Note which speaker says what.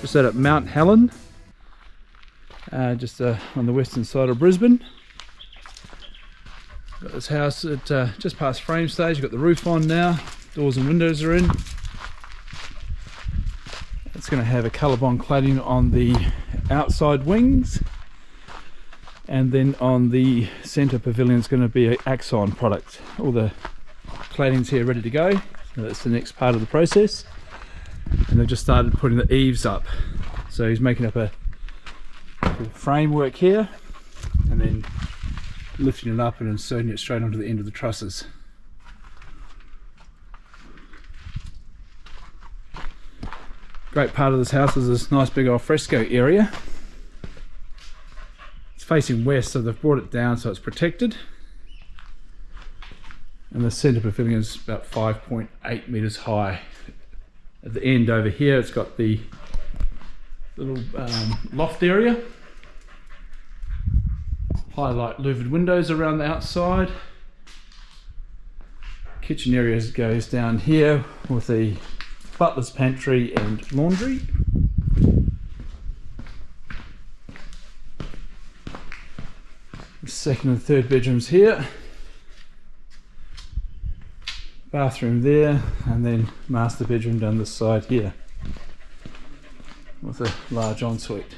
Speaker 1: just out at Mt Hallen, just on the western side of Brisbane. Got this house at just past frame stage. You've got the roof on now, doors and windows are in. It's going to have a colour-bond cladding on the outside wings, and then on the centre pavilion is going to be an Axon product. All the cladding's here ready to go, so that's the next part of the process. And they've just started putting the eaves up, so he's making up a framework here and then lifting it up and inserting it straight onto the end of the trusses. Great part of this house is this nice big alfresco area. It's facing west, so they've brought it down so it's protected. And the centre pavilion is about 5.8 metres high. At the end over here, it's got the little loft area. Highlight louvered windows around the outside. Kitchen area goes down here with the butler's pantry and laundry. The second and third bedrooms here. Bathroom there, and then master bedroom down this side here with a large ensuite.